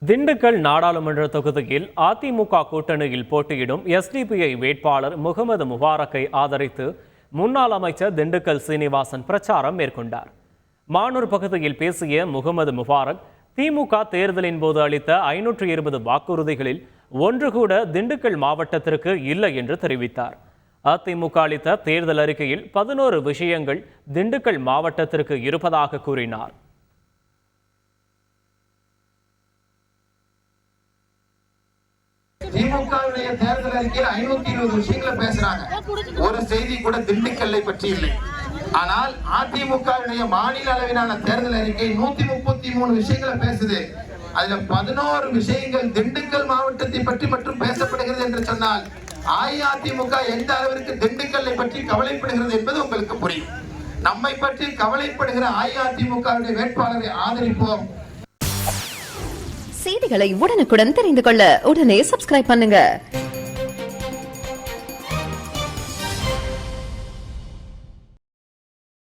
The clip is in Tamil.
திண்டுக்கல் நாடாளுமன்ற தொகுதியில் அதிமுக கூட்டணியில் போட்டியிடும் எஸ்டிபிஐ வேட்பாளர் முகமது முபாரக்கை ஆதரித்து முன்னாள் அமைச்சர் திண்டுக்கல் சீனிவாசன் பிரச்சாரம் மேற்கொண்டார். மானூர் பகுதியில் பேசிய முகமது முபாரக், திமுக தேர்தலின் போது அளித்த 520 வாக்குறுதிகளில் ஒன்று கூட திண்டுக்கல் மாவட்டத்திற்கு இல்லை என்று தெரிவித்தார். அதிமுக அளித்த தேர்தல் அறிக்கையில் 11 விஷயங்கள் திண்டுக்கல் மாவட்டத்திற்கு இருப்பதாக கூறினார். திமுகவுடைய தேர்தல் அறிக்கையில் 520 விஷயங்களை பேசுறாங்க. ஒரு செய்தி கூட திண்டுக்கல்லை பற்றி இல்லை. ஆனால் அதிமுகவுடைய மாநில அளவிலான தேர்தல் அறிக்கை 133 விஷயங்களை பேசுது. அதுல 11 விஷயங்கள் திண்டுக்கல் மாவட்டத்தை பற்றி மட்டும் பேசப்படுகிறது என்று சொன்னால் அஇஅதிமுக எந்த அளவிற்கு திண்டுக்கல்லை பற்றி கவலைப்படுகிறது என்பது உங்களுக்கு புரியும். நம்மை பற்றி கவலைப்படுகிற அஇஅதிமுகவுடைய வேட்பாளரை ஆதரிப்போம். செய்திகளை உடனுக்குடன் தெரிந்து கொள்ள உடனே சப்ஸ்கிரைப் பண்ணுங்க.